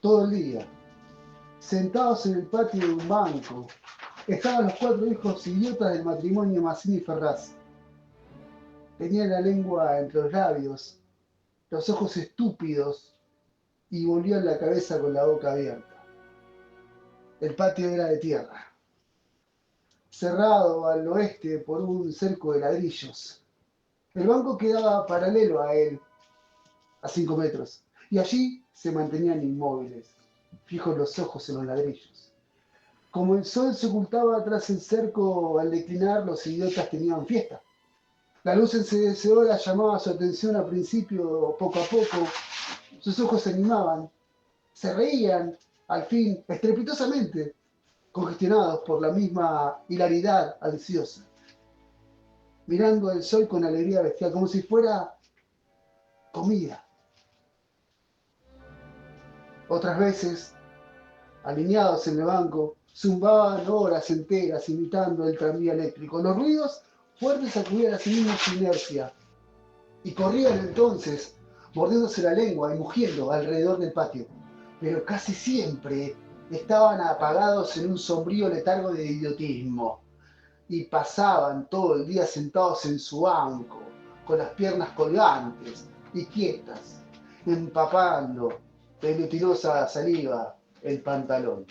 todo el día. Sentados en el patio de un banco, estaban los cuatro hijos idiotas del matrimonio Mazzini Ferraz. Tenían la lengua entre los labios, los ojos estúpidos y volvían la cabeza con la boca abierta. El patio era de tierra, cerrado al oeste por un cerco de ladrillos. El banco quedaba paralelo a él, a 5 metros, y allí se mantenían inmóviles, fijos los ojos en los ladrillos. Como el sol se ocultaba tras el cerco al declinar, los idiotas tenían fiesta. La luz encendecedora llamaba su atención al principio, poco a poco. Sus ojos se animaban, se reían, al fin, estrepitosamente, congestionados por la misma hilaridad ansiosa, mirando el sol con alegría bestial, como si fuera comida. Otras veces, alineados en el banco, zumbaban horas enteras imitando el tranvía eléctrico. Los ruidos fuertes sacudían a sí mismos su inercia y corrían entonces, mordiéndose la lengua y mugiendo alrededor del patio. Pero casi siempre estaban apagados en un sombrío letargo de idiotismo y pasaban todo el día sentados en su banco, con las piernas colgantes y quietas, empapando de glutinosa saliva el pantalón.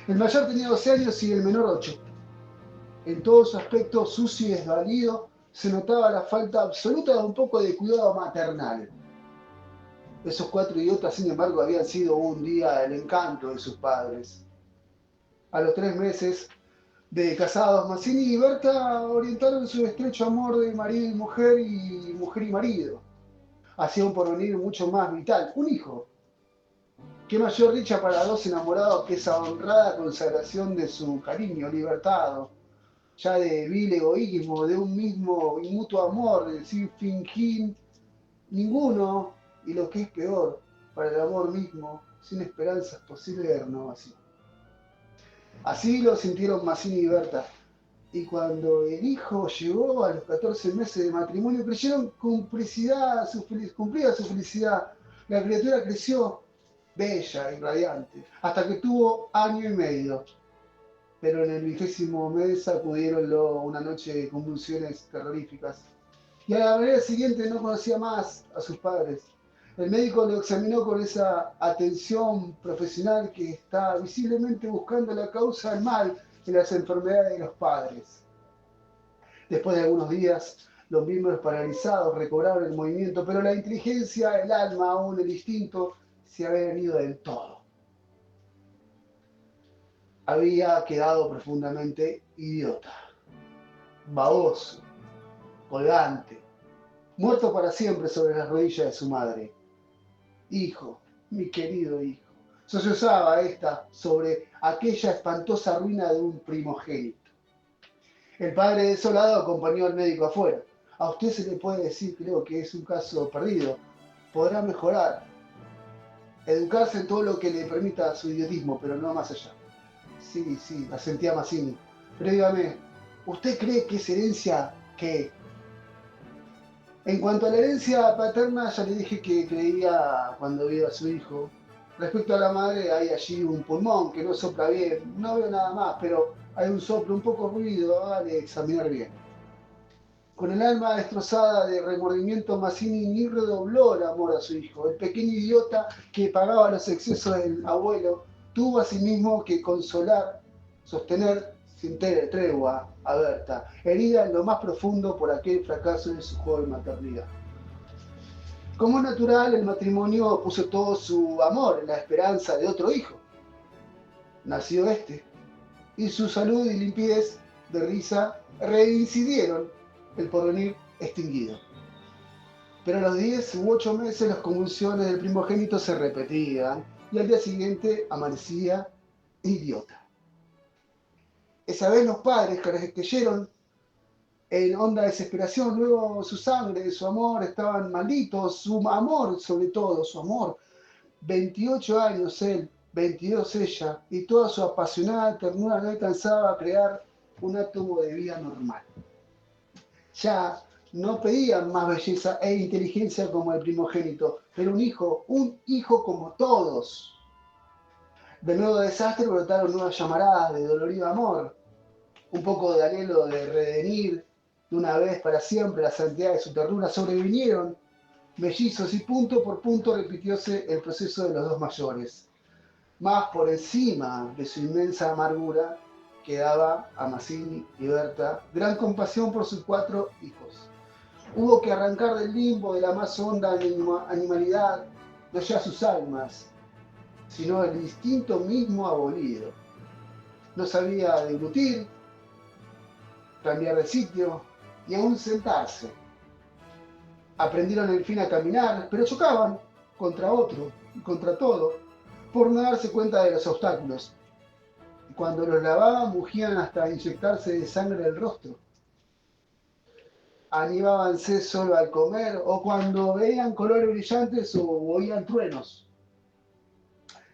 El mayor tenía 12 años y el menor 8. En todo su aspecto sucio y desvalido se notaba la falta absoluta de un poco de cuidado maternal. Esos cuatro idiotas, sin embargo, habían sido un día el encanto de sus padres. A los 3 meses de casados, Mazzini y Berta orientaron su estrecho amor de marido y mujer y marido hacia un porvenir mucho más vital, un hijo. Qué mayor dicha para dos enamorados que esa honrada consagración de su cariño libertado, ya de vil egoísmo, de un mismo y mutuo amor, de sin fingir ninguno, y lo que es peor, para el amor mismo, sin esperanzas posibles de renovación. Así lo sintieron Mazzini y Berta, y cuando el hijo llegó a los 14 meses de matrimonio, creyeron cumplida su felicidad. La criatura creció bella y radiante, hasta que tuvo año y medio. Pero en el 20º mes sacudieronlo una noche de convulsiones terroríficas. Y a la mañana siguiente no conocía más a sus padres. El médico lo examinó con esa atención profesional que está visiblemente buscando la causa del mal en las enfermedades de los padres. Después de algunos días, los miembros paralizados recobraron el movimiento, pero la inteligencia, el alma, aún el instinto, se habían ido del todo. Había quedado profundamente idiota, baboso, colgante, muerto para siempre sobre las rodillas de su madre. Hijo, mi querido hijo, sollozaba esta sobre aquella espantosa ruina de un primogénito. El padre desolado acompañó al médico afuera. A usted se le puede decir, creo que es un caso perdido. Podrá mejorar, educarse en todo lo que le permita su idiotismo, pero no más allá. Sí, sí, asentía Mazzini. Pero dígame, ¿usted cree que es herencia qué? En cuanto a la herencia paterna, ya le dije que creía cuando vio a su hijo. Respecto a la madre, hay allí un pulmón que no sopla bien. No veo nada más, pero hay un soplo, un poco ruido. Vale, examinar bien. Con el alma destrozada de remordimiento, Mazzini ni redobló el amor a su hijo. El pequeño idiota que pagaba los excesos del abuelo tuvo asimismo que consolar, sostener sin tregua a Berta, herida en lo más profundo por aquel fracaso de su joven maternidad. Como natural, el matrimonio puso todo su amor en la esperanza de otro hijo. Nació este, y su salud y limpidez de risa reincidieron el porvenir extinguido. Pero a los 10 u 8 meses las convulsiones del primogénito se repetían y al día siguiente amanecía idiota. Esa vez los padres creyeron en honda desesperación, luego su sangre, su amor estaban malditos, su amor sobre todo, su amor. 28 años él, 22 ella, y toda su apasionada ternura no alcanzaba a crear un átomo de vida normal. Ya No pedían más belleza e inteligencia como el primogénito, pero un hijo como todos. De nuevo desastre brotaron nuevas llamaradas de dolorido amor, un poco de anhelo de redenir de una vez para siempre la santidad de su ternura. Sobrevinieron mellizos y punto por punto repitióse el proceso de los dos mayores. Más por encima de su inmensa amargura quedaba a Mazzini y Berta gran compasión por sus 4 hijos. Hubo que arrancar del limbo de la más honda animalidad, no ya sus almas, sino el instinto mismo abolido. No sabía deglutir, cambiar de sitio y aún sentarse. Aprendieron en fin a caminar, pero chocaban contra otro y contra todo, por no darse cuenta de los obstáculos. Cuando los lavaban, mugían hasta inyectarse de sangre el rostro. Animábanse solo al comer o cuando veían colores brillantes o oían truenos.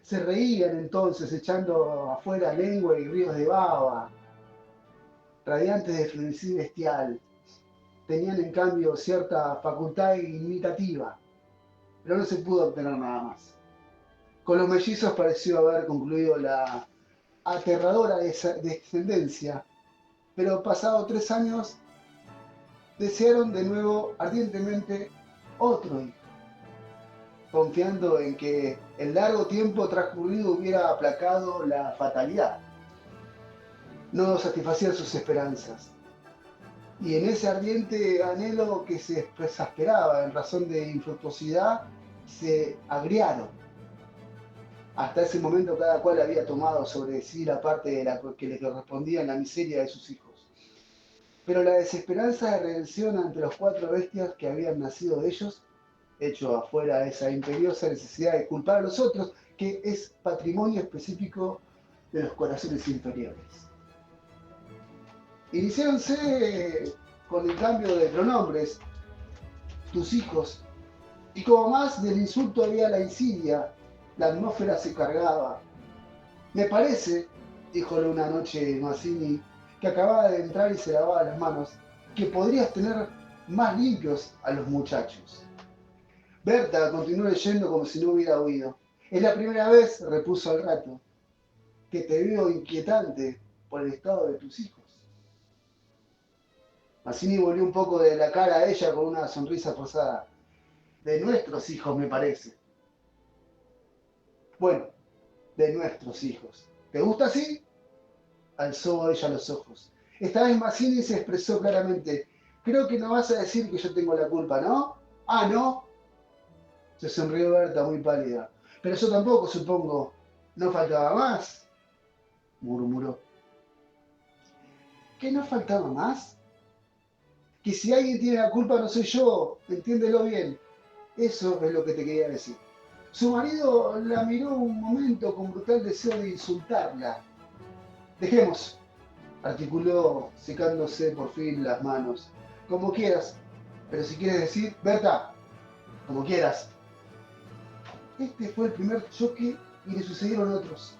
Se reían entonces echando afuera lengua y ríos de baba, radiantes de frenesí bestial. Tenían en cambio cierta facultad imitativa, pero no se pudo obtener nada más. Con los mellizos pareció haber concluido la aterradora descendencia, pero pasados 3 años desearon de nuevo ardientemente otro hijo, confiando en que el largo tiempo transcurrido hubiera aplacado la fatalidad. No satisfacían sus esperanzas, y en ese ardiente anhelo que se exasperaba en razón de infructuosidad, se agriaron. Hasta ese momento cada cual había tomado sobre sí la parte de la que le correspondía en la miseria de sus hijos. Pero la desesperanza de redención ante los 4 bestias que habían nacido de ellos, hecho afuera esa imperiosa necesidad de culpar a los otros, que es patrimonio específico de los corazones inferiores. Iniciáronse con el cambio de pronombres, tus hijos, y como más del insulto había la insidia, la atmósfera se cargaba. Me parece, díjole una noche Mazzini, que acababa de entrar y se lavaba las manos, que podrías tener más limpios a los muchachos. Berta continuó leyendo como si no hubiera oído. Es la primera vez, repuso al rato, que te veo inquietante por el estado de tus hijos. Mazzini volvió un poco de la cara a ella con una sonrisa forzada. De nuestros hijos, me parece. Bueno, de nuestros hijos. ¿Te gusta así? Alzó ella los ojos. Esta vez Mazzini se expresó claramente. Creo que no vas a decir que yo tengo la culpa, ¿no? Ah, ¿no? Se sonrió Berta muy pálida. Pero yo tampoco, supongo. No faltaba más, murmuró. ¿Qué no faltaba más? Que si alguien tiene la culpa no soy yo, entiéndelo bien. Eso es lo que te quería decir. Su marido la miró un momento con brutal deseo de insultarla. Dejemos, articuló secándose por fin las manos. Como quieras, pero si quieres decir, Berta, como quieras. Este fue el primer choque y le sucedieron otros.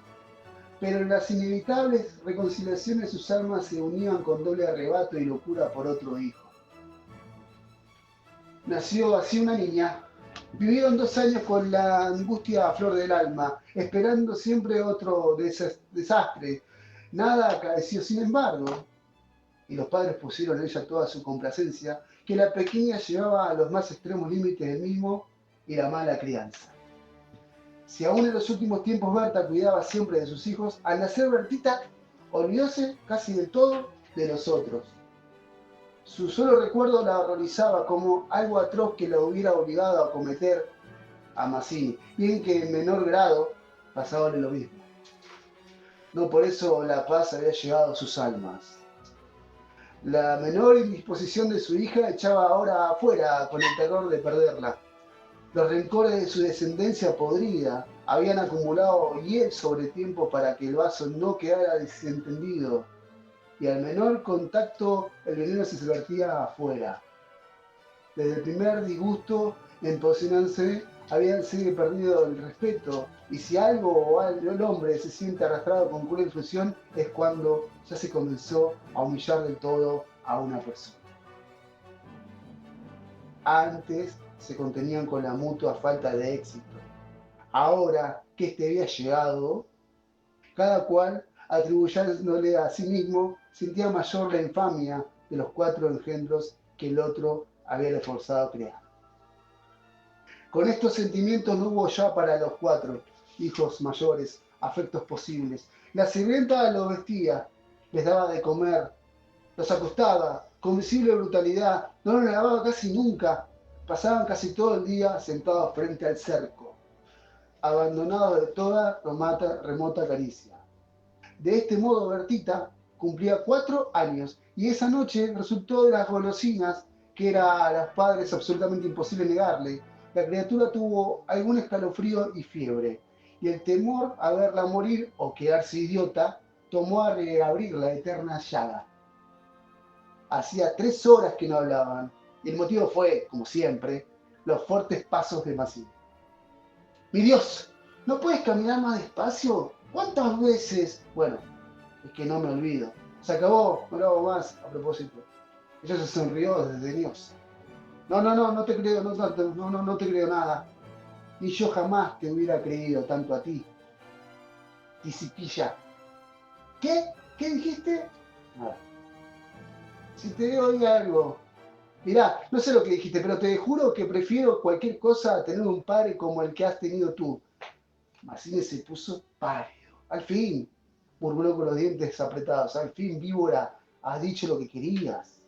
Pero en las inevitables reconciliaciones sus almas se unían con doble arrebato y locura por otro hijo. Nació así una niña. Vivieron 2 años con la angustia a flor del alma, esperando siempre otro desastre. Nada acaeció sin embargo, y los padres pusieron en ella toda su complacencia, que la pequeña llevaba a los más extremos límites del mismo y la mala crianza. Si aún en los últimos tiempos Berta cuidaba siempre de sus hijos, al nacer Bertita olvidóse casi del todo de los otros. Su solo recuerdo la horrorizaba como algo atroz que la hubiera obligado a cometer a Mazzini, bien que en menor grado pasábale lo mismo. No por eso la paz había llegado a sus almas. La menor indisposición de su hija echaba ahora afuera con el terror de perderla. Los rencores de su descendencia podrida habían acumulado hiel sobre tiempo para que el vaso no quedara desentendido, y al menor contacto el veneno se vertía afuera. Desde el primer disgusto en posicionarse habíanse perdido el respeto, y si algo o el hombre se siente arrastrado con cruel fruición es cuando ya se comenzó a humillar del todo a una persona. Antes se contenían con la mutua falta de éxito. Ahora que este había llegado, cada cual, atribuyéndole a sí mismo, sentía mayor la infamia de los 4 engendros que el otro había esforzado a crear. Con estos sentimientos no hubo ya para los 4 hijos mayores afectos posibles. La sirvienta los vestía, les daba de comer, los acostaba con visible brutalidad, no los lavaba casi nunca, pasaban casi todo el día sentados frente al cerco, abandonados de toda remota caricia. De este modo, Bertita cumplía 4 años y esa noche resultó de las golosinas que era a los padres absolutamente imposible negarle. La criatura tuvo algún escalofrío y fiebre, y el temor a verla morir o quedarse idiota tomó a reabrir la eterna llaga. Hacía 3 horas que no hablaban, y el motivo fue, como siempre, los fuertes pasos de Massini. ¡Mi Dios! ¿No puedes caminar más despacio? ¿Cuántas veces? Bueno, es que no me olvido. Se acabó, no lo hago más, a propósito. Ella se sonrió desdeñosa. No te creo, no te creo nada. Ni yo jamás te hubiera creído tanto a ti. Disipilla. ¿Qué? ¿Qué dijiste? Nada. Si te oí algo. Mirá, no sé lo que dijiste, pero te juro que prefiero cualquier cosa a tener un padre como el que has tenido tú. Massini se puso pálido. Al fin, murmuró con los dientes apretados. Al fin, víbora, has dicho lo que querías.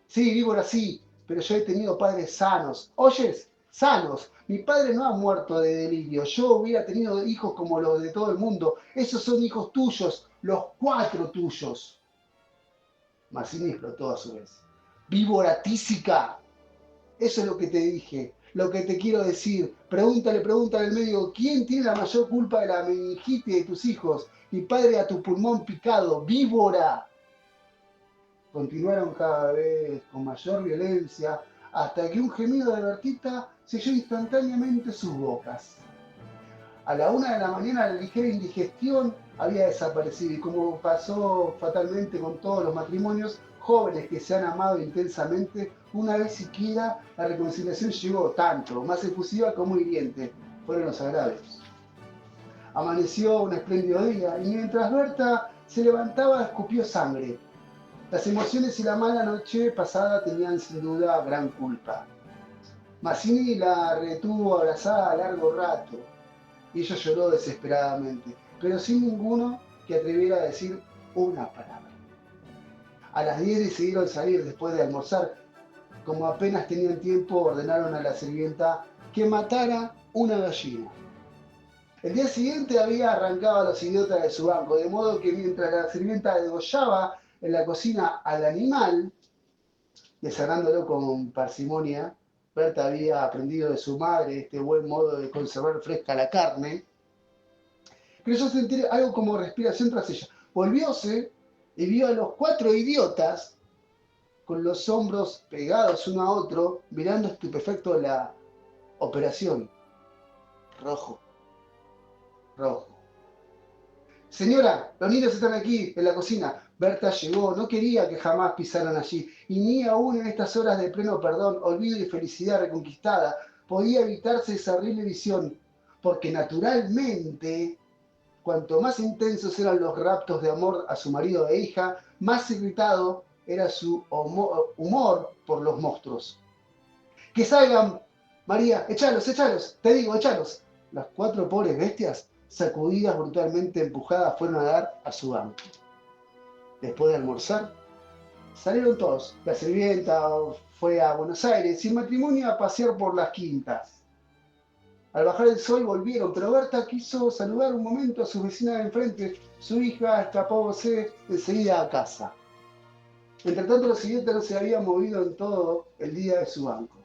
Sí, víbora, sí, pero yo he tenido padres sanos. ¿Oyes? Sanos. Mi padre no ha muerto de delirio. Yo hubiera tenido hijos como los de todo el mundo. Esos son hijos tuyos, los 4 tuyos. Massini explotó a su vez. Víbora tísica. Eso es lo que te dije, lo que te quiero decir. Pregúntale al médico, ¿quién tiene la mayor culpa de la meningitis de tus hijos? Mi padre a tu pulmón picado, víbora. Continuaron cada vez con mayor violencia hasta que un gemido de Bertita selló instantáneamente sus bocas. A la 1 de la mañana la ligera indigestión había desaparecido y como pasó fatalmente con todos los matrimonios, jóvenes que se han amado intensamente, una vez siquiera la reconciliación llegó tanto, más efusiva como hiriente, fueron los agravios. Amaneció un espléndido día y mientras Berta se levantaba escupió sangre. Las emociones y la mala noche pasada tenían sin duda gran culpa. Massini la retuvo abrazada a largo rato y ella lloró desesperadamente, pero sin ninguno que atreviera a decir una palabra. A las 10 decidieron salir después de almorzar. Como apenas tenían tiempo, ordenaron a la sirvienta que matara una gallina. El día siguiente había arrancado a los idiotas de su banco, de modo que mientras la sirvienta degollaba en la cocina al animal, desagrándolo con parsimonia, Berta había aprendido de su madre este buen modo de conservar fresca la carne, creyó sentir algo como respiración tras ella. Volvióse y vio a los 4 idiotas con los hombros pegados uno a otro, mirando estupefacto la operación. Rojo, rojo. Señora, los niños están aquí, en la cocina. Berta llegó, no quería que jamás pisaran allí, y ni aún en estas horas de pleno perdón, olvido y felicidad reconquistada, podía evitarse esa horrible visión, porque naturalmente, cuanto más intensos eran los raptos de amor a su marido e hija, más irritado era su humor por los monstruos. ¡Que salgan! María, échalos, te digo, échalos. Las 4 pobres bestias, sacudidas brutalmente empujadas, fueron a dar a su banco. Después de almorzar, salieron todos. La sirvienta fue a Buenos Aires y el matrimonio a pasear por las quintas. Al bajar el sol volvieron, pero Berta quiso saludar un momento a su vecina de enfrente. Su hija escapóse enseguida a casa. Entretanto, los siguientes no se habían movido en todo el día de su banco.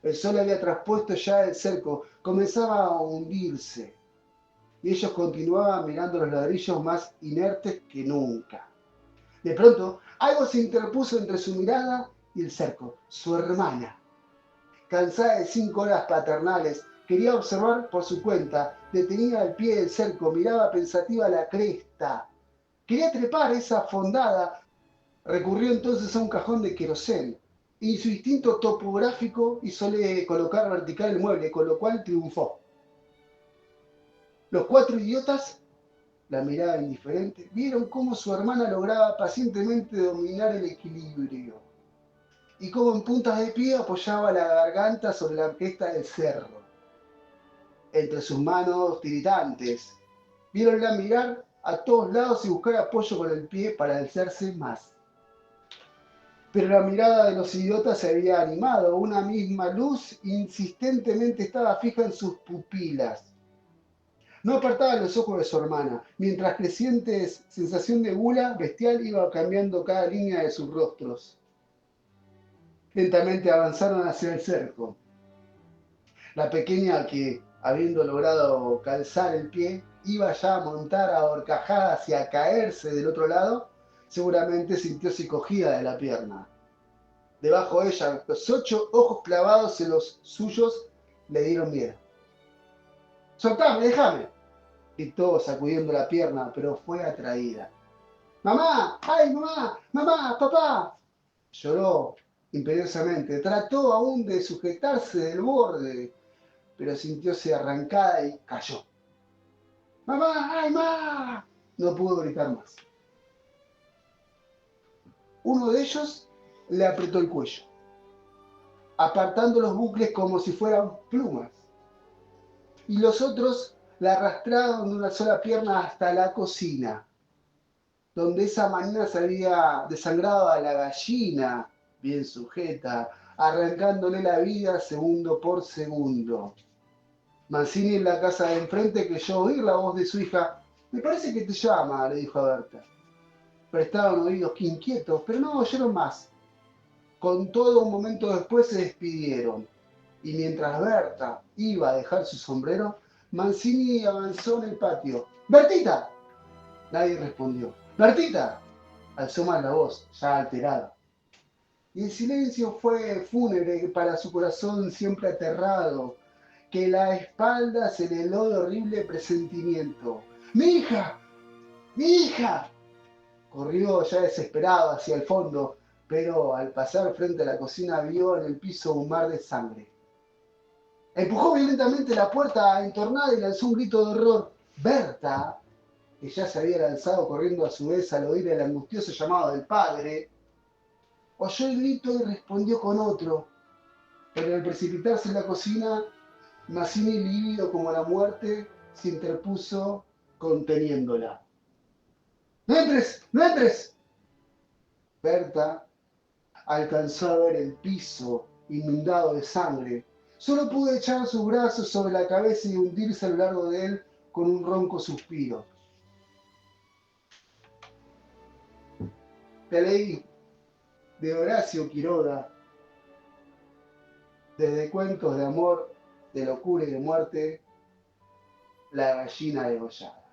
El sol había traspuesto ya el cerco, comenzaba a hundirse, y ellos continuaban mirando los ladrillos más inertes que nunca. De pronto, algo se interpuso entre su mirada y el cerco, su hermana. Cansada de 5 horas paternales, quería observar por su cuenta, detenida al pie del cerco, miraba pensativa la cresta. Quería trepar esa fondada, recurrió entonces a un cajón de querosén. y su instinto topográfico hizole colocar vertical el mueble, con lo cual triunfó. Los cuatro idiotas, la mirada indiferente, vieron cómo su hermana lograba pacientemente dominar el equilibrio y cómo en puntas de pie apoyaba la garganta sobre la orquesta del cerro. Entre sus manos tiritantes, vieronla mirar a todos lados y buscar apoyo con el pie para alzarse más. Pero la mirada de los idiotas se había animado, una misma luz insistentemente estaba fija en sus pupilas. No apartaba los ojos de su hermana, mientras creciente sensación de gula bestial iba cambiando cada línea de sus rostros. Lentamente avanzaron hacia el cerco. La pequeña, que habiendo logrado calzar el pie, iba ya a montar a horcajadas y a caerse del otro lado, seguramente sintióse cogida de la pierna. Debajo de ella, los 8 ojos clavados en los suyos le dieron miedo. ¡Soltame, déjame!, gritó sacudiendo la pierna, pero fue atraída. ¡Mamá! ¡Ay, mamá! ¡Mamá! ¡Papá! Lloró imperiosamente. Trató aún de sujetarse del borde, pero sintióse arrancada y cayó. ¡Mamá! ¡Ay, mamá! No pudo gritar más. Uno de ellos le apretó el cuello, apartando los bucles como si fueran plumas, y los otros la arrastraron de una sola pierna hasta la cocina, donde esa mañana se había desangrado a la gallina, bien sujeta, arrancándole la vida segundo por segundo. Mancini en la casa de enfrente creyó oír la voz de su hija. «Me parece que te llama», le dijo a Berta. Prestaron oídos inquietos, pero no oyeron más. Con todo, un momento después se despidieron, y mientras Berta iba a dejar su sombrero, Mancini avanzó en el patio. «¡Bertita!». Nadie respondió. «¡Bertita!». Alzó más la voz, ya alterada. Y el silencio fue fúnebre para su corazón siempre aterrado, que la espalda se le heló de horrible presentimiento. «¡Mi hija! ¡Mi hija!». Corrió ya desesperado hacia el fondo, pero al pasar frente a la cocina vio en el piso un mar de sangre. Empujó violentamente la puerta entornada y lanzó un grito de horror. Berta, que ya se había lanzado corriendo a su vez al oír el angustioso llamado del padre, oyó el grito y respondió con otro, pero al precipitarse en la cocina, Mancini, lívido como la muerte, se interpuso conteniéndola. ¡No entres! ¡No entres! Berta alcanzó a ver el piso inundado de sangre. Solo pudo echar sus brazos sobre la cabeza y hundirse a lo largo de él con un ronco suspiro. Te leí de Horacio Quiroga, desde cuentos de amor, de locura y de muerte, La gallina degollada.